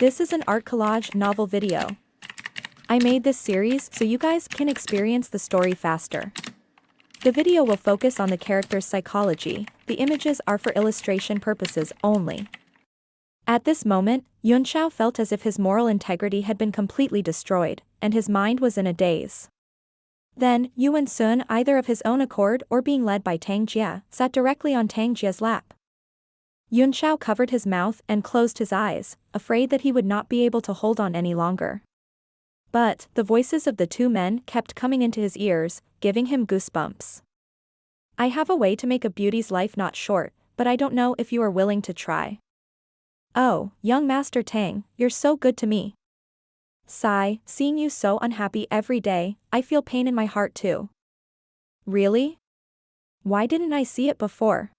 This is an art collage novel video. I made this series so you guys can experience the story faster. The video will focus on the character's psychology, the images are for illustration purposes only. At this moment, Yunxiao felt as if his moral integrity had been completely destroyed, and his mind was in a daze. Then, Yuan Sun, either of his own accord or being led by Tang Jia, sat directly on Tang Jia's lap. Yunxiao covered his mouth and closed his eyes, afraid that he would not be able to hold on any longer. But, the voices of the two men kept coming into his ears, giving him goosebumps. I have a way to make a beauty's life not short, but I don't know if you are willing to try. Oh, young Master Tang, you're so good to me. Sigh, seeing you so unhappy every day, I feel pain in my heart too. Really? Why didn't I see it before?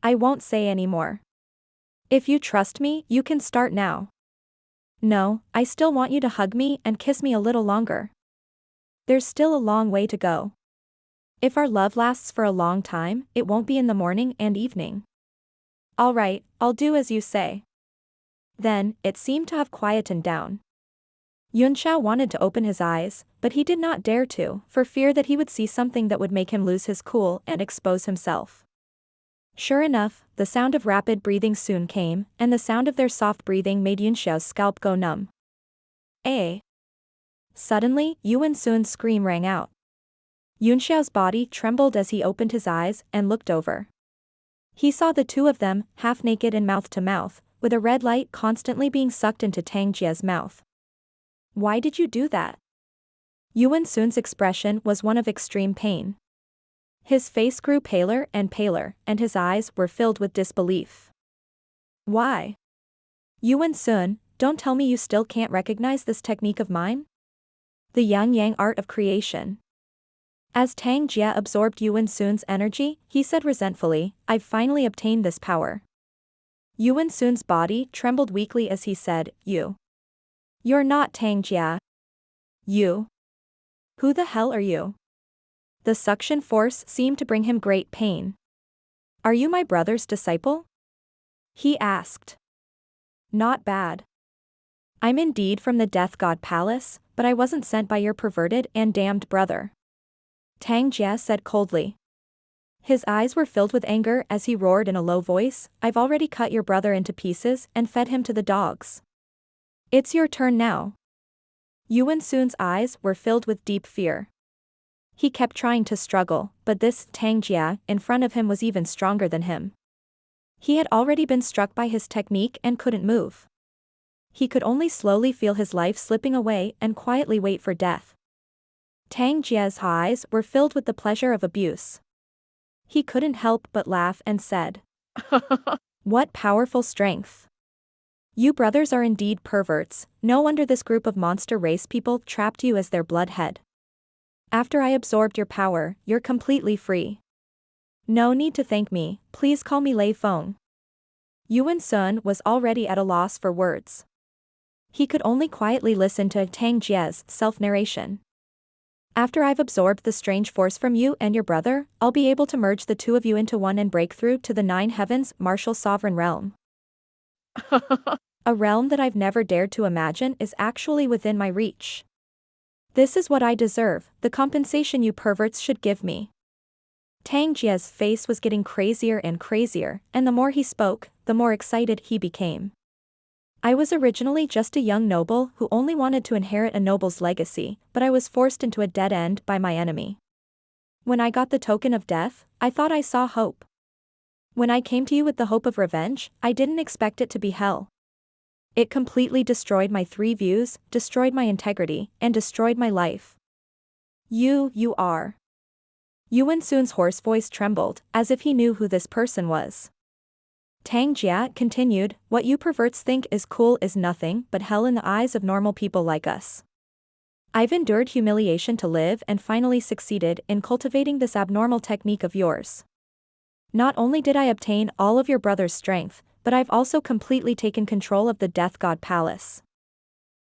I won't say any more. If you trust me, you can start now. No, I still want you to hug me and kiss me a little longer. There's still a long way to go. If our love lasts for a long time, it won't be in the morning and evening. All right, I'll do as you say. Then, it seemed to have quietened down. Yunxiao wanted to open his eyes, but he did not dare to, for fear that he would see something that would make him lose his cool and expose himself. Sure enough, the sound of rapid breathing soon came, and the sound of their soft breathing made Yunxiao's scalp go numb. Eh? Suddenly, Yuan Sun's scream rang out. Yunxiao's body trembled as he opened his eyes and looked over. He saw the two of them, half naked and mouth to mouth, with a red light constantly being sucked into Tang Jia's mouth. Why did you do that? Yuan Sun's expression was one of extreme pain. His face grew paler, and his eyes were filled with disbelief. Why? Yuan Sun, don't tell me you still can't recognize this technique of mine? The yang-yang art of creation. As Tang Jia absorbed Yuan Sun's energy, he said resentfully, I've finally obtained this power. Yuan Sun's body trembled weakly as he said, You're not Tang Jia. You? Who the hell are you? The suction force seemed to bring him great pain. Are you my brother's disciple? He asked. Not bad. I'm indeed from the Death God Palace, but I wasn't sent by your perverted and damned brother. Tang Jia said coldly. His eyes were filled with anger as he roared in a low voice, I've already cut your brother into pieces and fed him to the dogs. It's your turn now. Yuan Sun's eyes were filled with deep fear. He kept trying to struggle, but this Tang Jia in front of him was even stronger than him. He had already been struck by his technique and couldn't move. He could only slowly feel his life slipping away and quietly wait for death. Tang Jia's eyes were filled with the pleasure of abuse. He couldn't help but laugh and said, What powerful strength. You brothers are indeed perverts, no wonder this group of monster race people trapped you as their bloodhead. After I absorbed your power, you're completely free. No need to thank me, please call me Lei Feng. Yuan Sun was already at a loss for words. He could only quietly listen to Tang Jia's self-narration. After I've absorbed the strange force from you and your brother, I'll be able to merge the two of you into one and break through to the 9 heavens martial sovereign realm. A realm that I've never dared to imagine is actually within my reach. This is what I deserve, the compensation you perverts should give me. Tang Jia's face was getting crazier and crazier, and the more he spoke, the more excited he became. I was originally just a young noble who only wanted to inherit a noble's legacy, but I was forced into a dead end by my enemy. When I got the token of death, I thought I saw hope. When I came to you with the hope of revenge, I didn't expect it to be hell. It completely destroyed my 3 views, destroyed my integrity, and destroyed my life. You are. Yuan Sun's hoarse voice trembled, as if he knew who this person was. Tang Jia continued, what you perverts think is cool is nothing but hell in the eyes of normal people like us. I've endured humiliation to live and finally succeeded in cultivating this abnormal technique of yours. Not only did I obtain all of your brother's strength, but I've also completely taken control of the Death God Palace.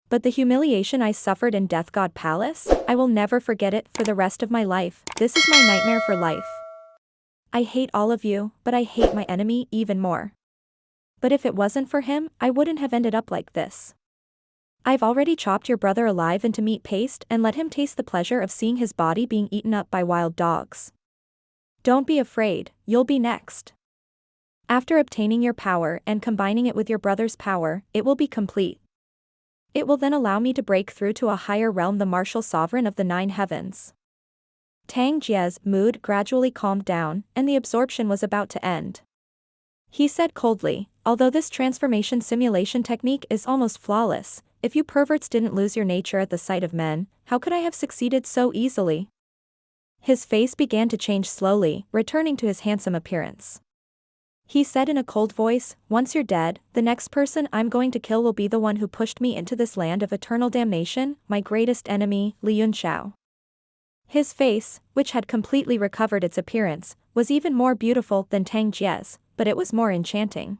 But the humiliation I suffered in Death God Palace, I will never forget it for the rest of my life, this is my nightmare for life. I hate all of you, but I hate my enemy even more. but if it wasn't for him, I wouldn't have ended up like this. I've already chopped your brother alive into meat paste and let him taste the pleasure of seeing his body being eaten up by wild dogs. Don't be afraid, you'll be next. After obtaining your power and combining it with your brother's power, it will be complete. It will then allow me to break through to a higher realm, the martial sovereign of the 9 heavens. Tang Jie's mood gradually calmed down, and the absorption was about to end. He said coldly, although this transformation simulation technique is almost flawless, if you perverts didn't lose your nature at the sight of men, how could I have succeeded so easily? His face began to change slowly, returning to his handsome appearance. He said in a cold voice, once you're dead, the next person I'm going to kill will be the one who pushed me into this land of eternal damnation, my greatest enemy, Li Yunxiao. His face, which had completely recovered its appearance, was even more beautiful than Tang Jie's, but it was more enchanting.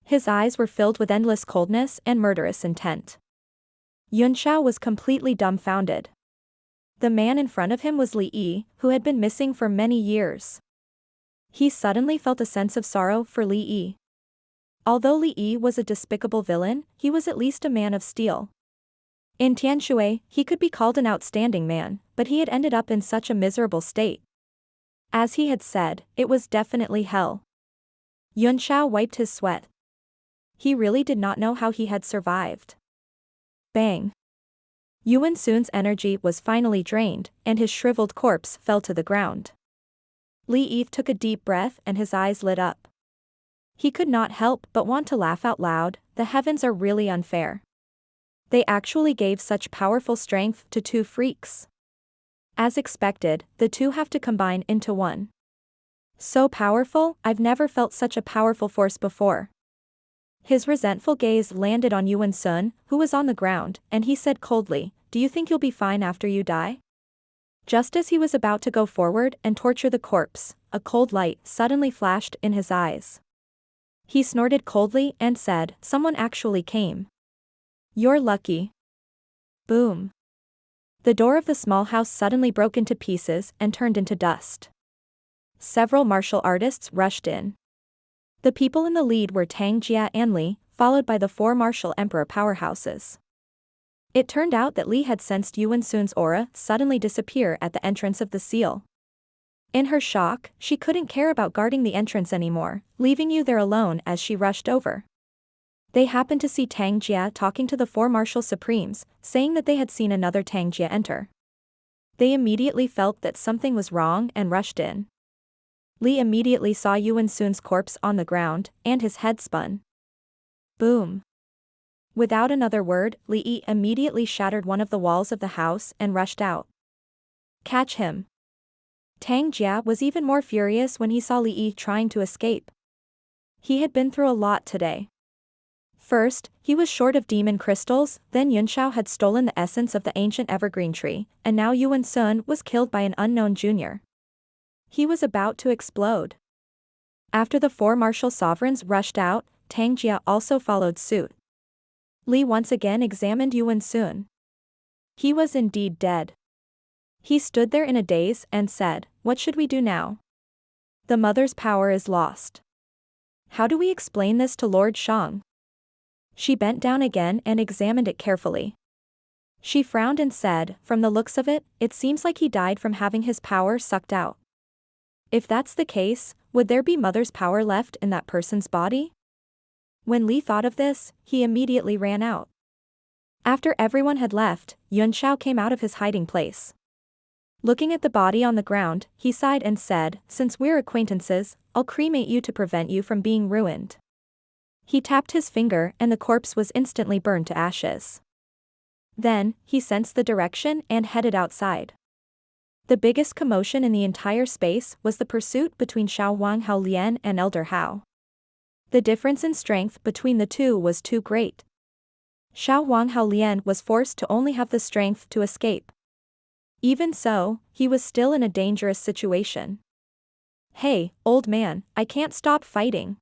His eyes were filled with endless coldness and murderous intent. Yunxiao was completely dumbfounded. The man in front of him was Li Yi, who had been missing for many years. He suddenly felt a sense of sorrow for Li Yi. Although Li Yi was a despicable villain, he was at least a man of steel. In Tianshui, he could be called an outstanding man, but he had ended up in such a miserable state. As he had said, it was definitely hell. Yunxiao wiped his sweat. He really did not know how he had survived. Bang! Yuan Sun's energy was finally drained, and his shriveled corpse fell to the ground. Li Yi took a deep breath and his eyes lit up. He could not help but want to laugh out loud. The heavens are really unfair. They actually gave such powerful strength to 2 freaks. As expected, the 2 have to combine into 1. So powerful, I've never felt such a powerful force before. His resentful gaze landed on Yuan Sun, who was on the ground, and he said coldly, do you think you'll be fine after you die? Just as he was about to go forward and torture the corpse, a cold light suddenly flashed in his eyes. He snorted coldly and said, someone actually came. You're lucky. Boom. The door of the small house suddenly broke into pieces and turned into dust. Several martial artists rushed in. The people in the lead were Tang Jia and Li, followed by the 4 martial emperor powerhouses. It turned out that Li had sensed Yuan Sun's aura suddenly disappear at the entrance of the seal. In her shock, she couldn't care about guarding the entrance anymore, leaving you there alone as she rushed over. They happened to see Tang Jia talking to the 4 martial supremes, saying that they had seen another Tang Jia enter. They immediately felt that something was wrong and rushed in. Li immediately saw Yuan Sun's corpse on the ground, and his head spun. Boom. Without another word, Li Yi immediately shattered one of the walls of the house and rushed out. Catch him. Tang Jia was even more furious when he saw Li Yi trying to escape. He had been through a lot today. First, he was short of demon crystals, then Yunxiao had stolen the essence of the ancient evergreen tree, and now Yuan Sun was killed by an unknown junior. He was about to explode. After the 4 martial sovereigns rushed out, Tang Jia also followed suit. Li once again examined Yuan Sun. He was indeed dead. He stood there in a daze and said, what should we do now? The mother's power is lost. How do we explain this to Lord Shang? She bent down again and examined it carefully. She frowned and said, from the looks of it, it seems like he died from having his power sucked out. If that's the case, would there be mother's power left in that person's body? When Li thought of this, he immediately ran out. After everyone had left, Yunxiao came out of his hiding place. Looking at the body on the ground, he sighed and said, since we're acquaintances, I'll cremate you to prevent you from being ruined. He tapped his finger and the corpse was instantly burned to ashes. Then, he sensed the direction and headed outside. The biggest commotion in the entire space was the pursuit between Xiao Wang Hao Lian and Elder Hao. The difference in strength between the 2 was too great. Xiao Wang Hao Lian was forced to only have the strength to escape. Even so, he was still in a dangerous situation. Hey, old man, I can't stop fighting.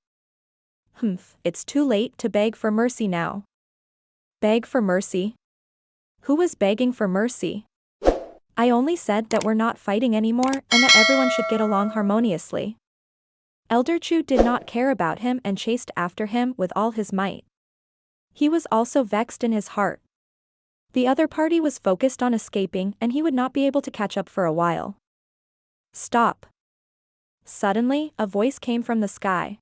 It's too late to beg for mercy now. Beg for mercy? Who was begging for mercy? I only said that we're not fighting anymore and that everyone should get along harmoniously. Elder Chu did not care about him and chased after him with all his might. He was also vexed in his heart. The other party was focused on escaping and he would not be able to catch up for a while. Stop. Suddenly, a voice came from the sky.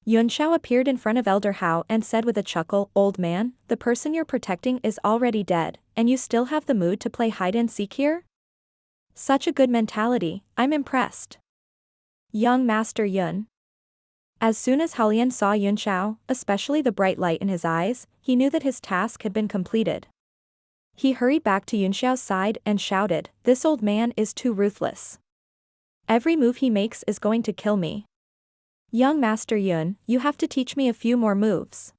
Yunxiao appeared in front of Elder Hao and said with a chuckle, "Old man, the person you're protecting is already dead, and you still have the mood to play hide and seek here? Such a good mentality, I'm impressed." Young Master Yun. As soon as Halian saw Yunxiao, especially the bright light in his eyes, he knew that his task had been completed. He hurried back to Yunxiao's side and shouted, "This old man is too ruthless. Every move he makes is going to kill me. Young Master Yun, you have to teach me a few more moves.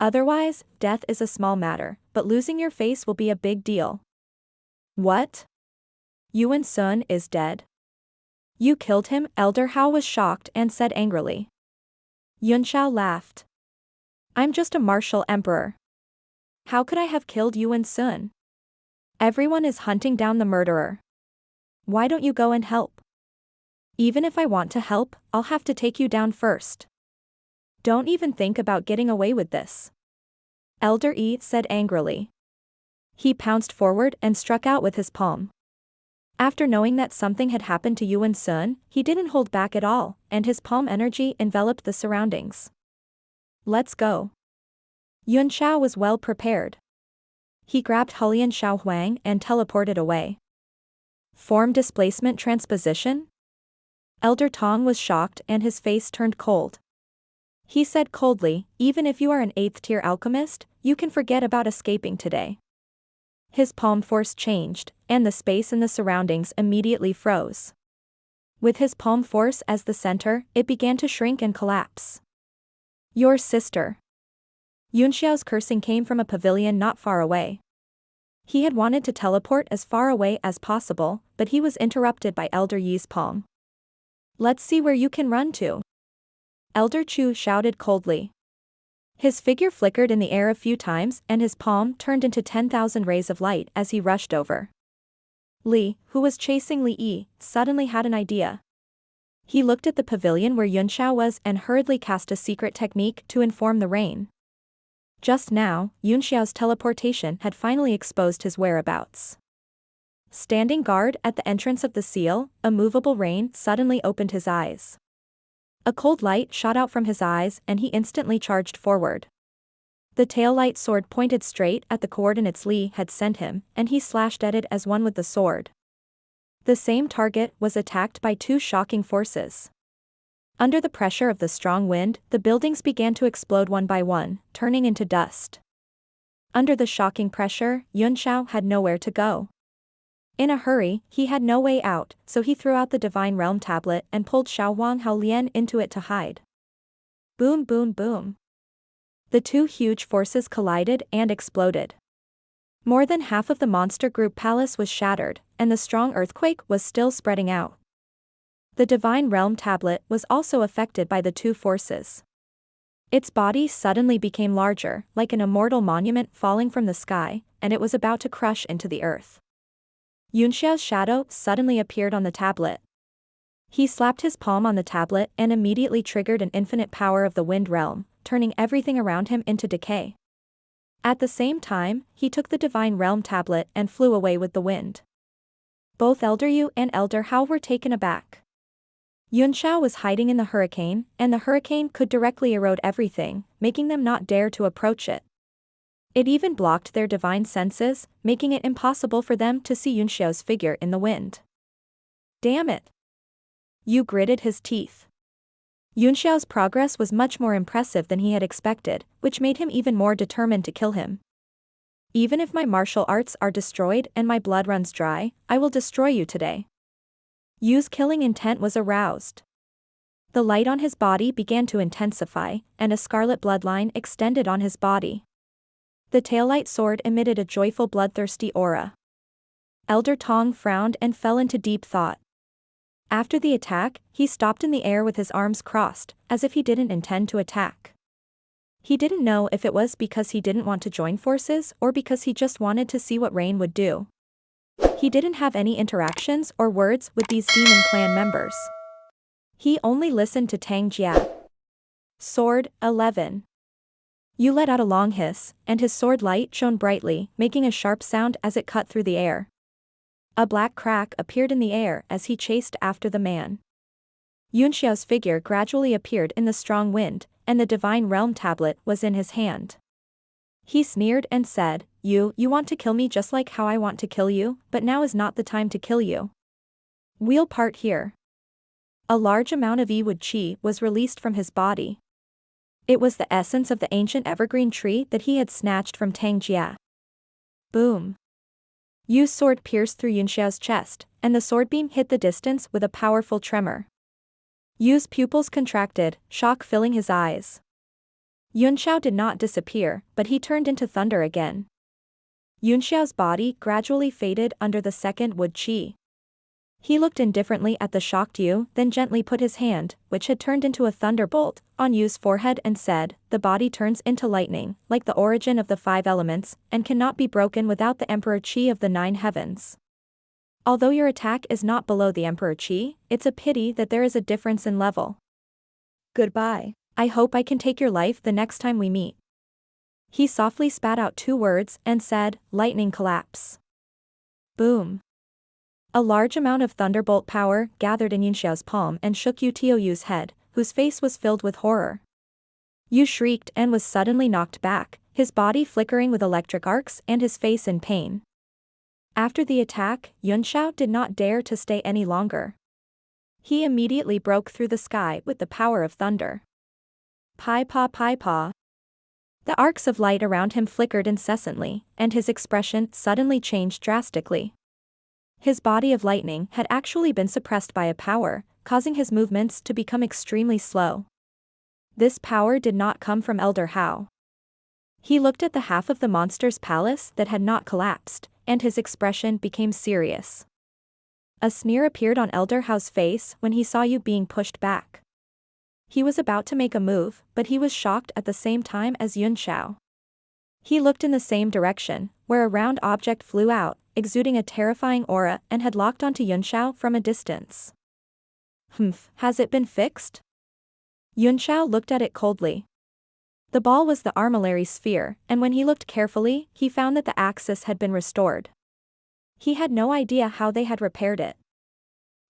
Otherwise, death is a small matter, but losing your face will be a big deal." "What? Yuan Sun is dead? You killed him?" Elder Hao was shocked and said angrily. Yunxiao laughed. "I'm just a martial emperor. How could I have killed Yuan Sun? Everyone is hunting down the murderer. Why don't you go and help? Even if I want to help, I'll have to take you down first. Don't even think about getting away with this." Elder Yi said angrily. He pounced forward and struck out with his palm. After knowing that something had happened to Yuan Sun, he didn't hold back at all, and his palm energy enveloped the surroundings. "Let's go." Yunxiao was well prepared. He grabbed Hulian Xiaohuang and teleported away. Form displacement transposition? Elder Tong was shocked and his face turned cold. He said coldly, "Even if you are an 8th-tier alchemist, you can forget about escaping today." His palm force changed, and the space in the surroundings immediately froze. With his palm force as the center, it began to shrink and collapse. "Your sister." Yunxiao's cursing came from a pavilion not far away. He had wanted to teleport as far away as possible, but he was interrupted by Elder Yi's palm. "Let's see where you can run to." Elder Chu shouted coldly. His figure flickered in the air a few times and his palm turned into 10,000 rays of light as he rushed over. Li, who was chasing Li Yi, suddenly had an idea. He looked at the pavilion where Yunxiao was and hurriedly cast a secret technique to inform the rain. Just now, Yunxiao's teleportation had finally exposed his whereabouts. Standing guard at the entrance of the seal, a movable rain suddenly opened his eyes. A cold light shot out from his eyes and he instantly charged forward. The tail-light sword pointed straight at the coordinates Li had sent him, and he slashed at it as one with the sword. The same target was attacked by two shocking forces. Under the pressure of the strong wind, the buildings began to explode one by one, turning into dust. Under the shocking pressure, Yunxiao had nowhere to go. In a hurry, he had no way out, so he threw out the Divine Realm tablet and pulled Xiaowang Haolian into it to hide. Boom boom boom. The two huge forces collided and exploded. More than half of the monster group palace was shattered, and the strong earthquake was still spreading out. The Divine Realm tablet was also affected by the two forces. Its body suddenly became larger, like an immortal monument falling from the sky, and it was about to crush into the earth. Yunxiao's shadow suddenly appeared on the tablet. He slapped his palm on the tablet and immediately triggered an infinite power of the wind realm, turning everything around him into decay. At the same time, he took the Divine Realm tablet and flew away with the wind. Both Elder Yu and Elder Hao were taken aback. Yunxiao was hiding in the hurricane, and the hurricane could directly erode everything, making them not dare to approach it. It even blocked their divine senses, making it impossible for them to see Yunxiao's figure in the wind. Damn it! Yu gritted his teeth. Yunxiao's progress was much more impressive than he had expected, which made him even more determined to kill him. Even if my martial arts are destroyed and my blood runs dry, I will destroy you today. Yu's killing intent was aroused. The light on his body began to intensify, and a scarlet bloodline extended on his body. The tail-light sword emitted a joyful bloodthirsty aura. Elder Tong frowned and fell into deep thought. After the attack, he stopped in the air with his arms crossed, as if he didn't intend to attack. He didn't know if it was because he didn't want to join forces or because he just wanted to see what Rain would do. He didn't have any interactions or words with these demon clan members. He only listened to Tang Jia. Sword, 11. Yu let out a long hiss, and his sword light shone brightly, making a sharp sound as it cut through the air. A black crack appeared in the air as he chased after the man. Yunxiao's figure gradually appeared in the strong wind, and the Divine Realm tablet was in his hand. He sneered and said, You want to kill me just like how I want to kill you, but now is not the time to kill you. We'll part here. A large amount of Yiwood Qi was released from his body. It was the essence of the ancient evergreen tree that he had snatched from Tang Jia. Boom. Yu's sword pierced through Yunxiao's chest, and the sword beam hit the distance with a powerful tremor. Yu's pupils contracted, shock filling his eyes. Yunxiao did not disappear, but he turned into thunder again. Yunxiao's body gradually faded under the second wood qi. He looked indifferently at the shocked Yu, then gently put his hand, which had turned into a thunderbolt, on Yu's forehead and said, The body turns into lightning, like the origin of the 5 elements, and cannot be broken without the Emperor Qi of the 9 heavens. Although your attack is not below the Emperor Qi, it's a pity that there is a difference in level. Goodbye. I hope I can take your life the next time we meet. He softly spat out 2 words and said, Lightning collapse. Boom. A large amount of thunderbolt power gathered in Yunxiao's palm and shook Yu Tianyu's head, whose face was filled with horror. Yu shrieked and was suddenly knocked back, his body flickering with electric arcs and his face in pain. After the attack, Yunxiao did not dare to stay any longer. He immediately broke through the sky with the power of thunder. Pai pa pai pa. The arcs of light around him flickered incessantly, and his expression suddenly changed drastically. His body of lightning had actually been suppressed by a power, causing his movements to become extremely slow. This power did not come from Elder Hao. He looked at the half of the monster's palace that had not collapsed, and his expression became serious. A sneer appeared on Elder Hao's face when he saw Yu being pushed back. He was about to make a move, but he was shocked at the same time as Yunxiao. He looked in the same direction, where a round object flew out, exuding a terrifying aura and had locked onto Yunxiao from a distance. Has it been fixed? Yunxiao looked at it coldly. The ball was the armillary sphere, and when he looked carefully, he found that the axis had been restored. He had no idea how they had repaired it.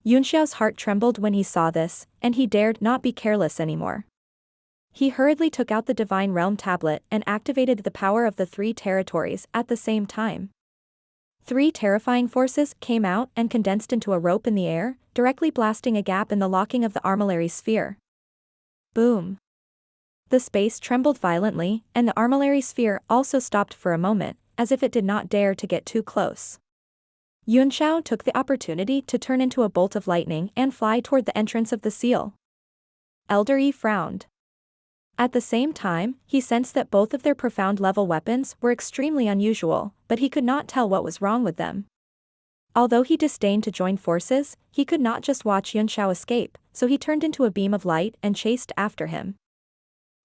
Yunxiao's heart trembled when he saw this, and he dared not be careless anymore. He hurriedly took out the Divine Realm tablet and activated the power of the 3 territories at the same time. 3 terrifying forces came out and condensed into a rope in the air, directly blasting a gap in the locking of the armillary sphere. Boom. The space trembled violently, and the armillary sphere also stopped for a moment, as if it did not dare to get too close. Yunxiao took the opportunity to turn into a bolt of lightning and fly toward the entrance of the seal. Elder Yi frowned. At the same time, he sensed that both of their profound-level weapons were extremely unusual, but he could not tell what was wrong with them. Although he disdained to join forces, he could not just watch Yunxiao escape, so he turned into a beam of light and chased after him.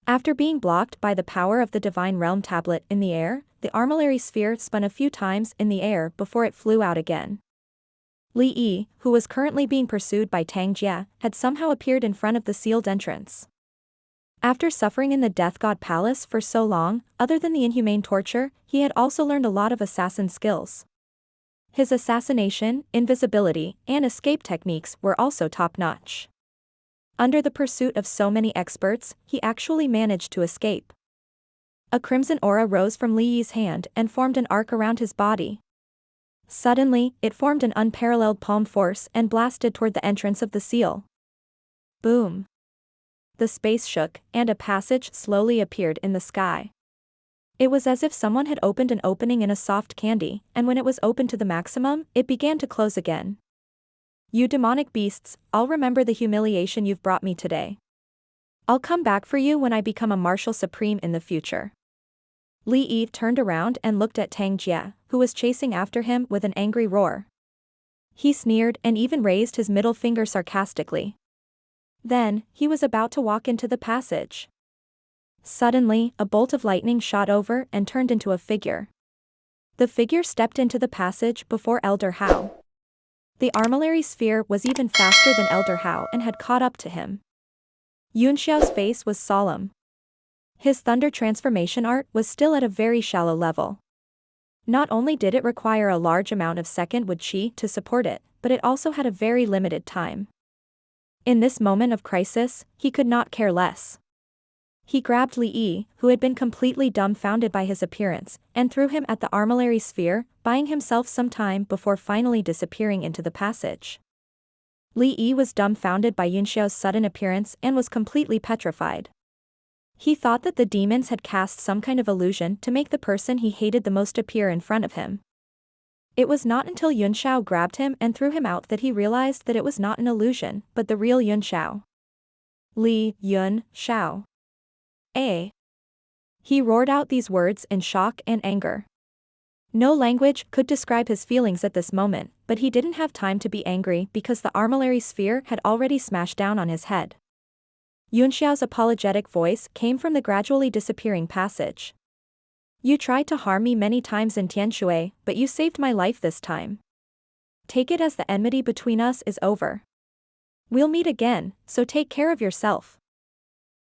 After being blocked by the power of the Divine Realm tablet in the air, the armillary sphere spun a few times in the air before it flew out again. Li Yi, who was currently being pursued by Tang Jia, had somehow appeared in front of the sealed entrance. After suffering in the Death God Palace for so long, other than the inhumane torture, he had also learned a lot of assassin skills. His assassination, invisibility, and escape techniques were also top-notch. Under the pursuit of so many experts, he actually managed to escape. A crimson aura rose from Li Yi's hand and formed an arc around his body. Suddenly, it formed an unparalleled palm force and blasted toward the entrance of the seal. Boom. The space shook, and a passage slowly appeared in the sky. It was as if someone had opened an opening in a soft candy, and when it was opened to the maximum, it began to close again. You demonic beasts, I'll remember the humiliation you've brought me today. I'll come back for you when I become a Marshal Supreme in the future. Li Yi turned around and looked at Tang Jia, who was chasing after him with an angry roar. He sneered and even raised his middle finger sarcastically. Then, he was about to walk into the passage. Suddenly, a bolt of lightning shot over and turned into a figure. The figure stepped into the passage before Elder Hao. The armillary sphere was even faster than Elder Hao and had caught up to him. Yunxiao's face was solemn. His thunder transformation art was still at a very shallow level. Not only did it require a large amount of second wood qi to support it, but it also had a very limited time. In this moment of crisis, he could not care less. He grabbed Li Yi, who had been completely dumbfounded by his appearance, and threw him at the armillary sphere, buying himself some time before finally disappearing into the passage. Li Yi was dumbfounded by Yunxiao's sudden appearance and was completely petrified. He thought that the demons had cast some kind of illusion to make the person he hated the most appear in front of him. It was not until Yunxiao grabbed him and threw him out that he realized that it was not an illusion, but the real Yunxiao. Li Yun Xiao. He roared out these words in shock and anger. No language could describe his feelings at this moment, but he didn't have time to be angry because the armillary sphere had already smashed down on his head. Yunxiao's apologetic voice came from the gradually disappearing passage. You tried to harm me many times in Tianshui, but you saved my life this time. Take it as the enmity between us is over. We'll meet again, so take care of yourself.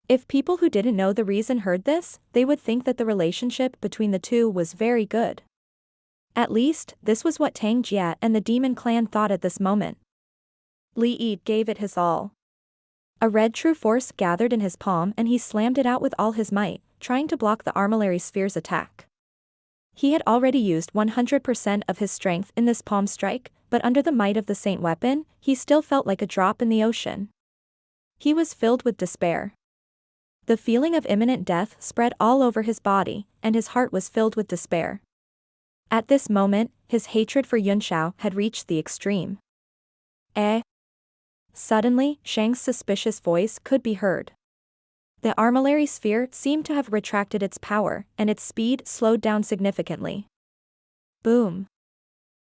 If people who didn't know the reason heard this, they would think that the relationship between the two was very good. At least, this was what Tang Jia and the demon clan thought at this moment. Li Yi gave it his all. A red true force gathered in his palm and he slammed it out with all his might, trying to block the armillary sphere's attack. He had already used 100% of his strength in this palm strike, but under the might of the saint weapon, he still felt like a drop in the ocean. He was filled with despair. The feeling of imminent death spread all over his body, and his heart was filled with despair. At this moment, his hatred for Yunxiao had reached the extreme. Suddenly, Shang's suspicious voice could be heard. The armillary sphere seemed to have retracted its power, and its speed slowed down significantly. Boom!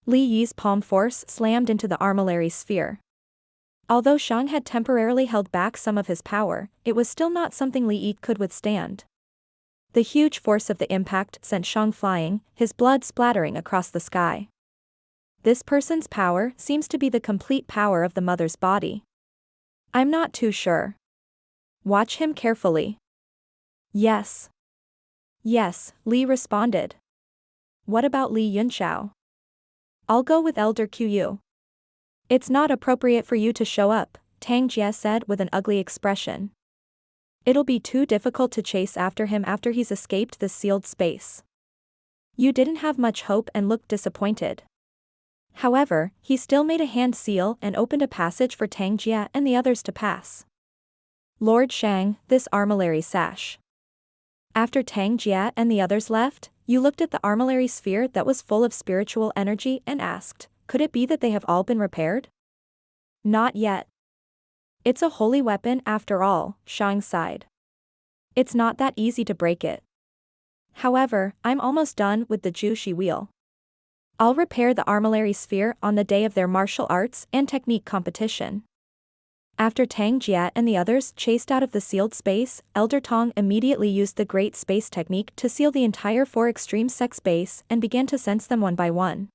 Li Yi's palm force slammed into the armillary sphere. Although Shang had temporarily held back some of his power, it was still not something Li Yi could withstand. The huge force of the impact sent Shang flying, his blood splattering across the sky. This person's power seems to be the complete power of the mother's body. I'm not too sure. Watch him carefully. Yes. Yes, Li responded. What about Li Yunxiao? I'll go with Elder Qu. It's not appropriate for you to show up, Tang Jia said with an ugly expression. It'll be too difficult to chase after him after he's escaped this sealed space. You didn't have much hope and looked disappointed. However, he still made a hand seal and opened a passage for Tang Jia and the others to pass. Lord Shang, this armillary sash. After Tang Jia and the others left, you looked at the armillary sphere that was full of spiritual energy and asked, could it be that they have all been repaired? Not yet. It's a holy weapon after all, Shang sighed. It's not that easy to break it. However, I'm almost done with the Jushi wheel. I'll repair the armillary sphere on the day of their martial arts and technique competition. After Tang Jia and the others chased out of the sealed space, Elder Tong immediately used the Great Space Technique to seal the entire 4 extreme sects base and began to sense them one by one.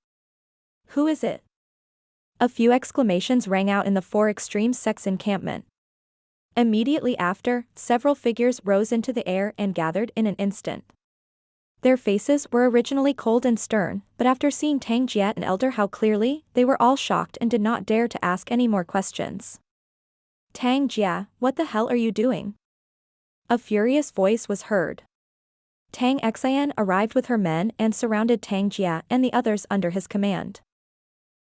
Who is it? A few exclamations rang out in the 4 extreme sects encampment. Immediately after, several figures rose into the air and gathered in an instant. Their faces were originally cold and stern, but after seeing Tang Jia and Elder Hao clearly, they were all shocked and did not dare to ask any more questions. Tang Jia, what the hell are you doing? A furious voice was heard. Tang Xian arrived with her men and surrounded Tang Jia and the others under his command.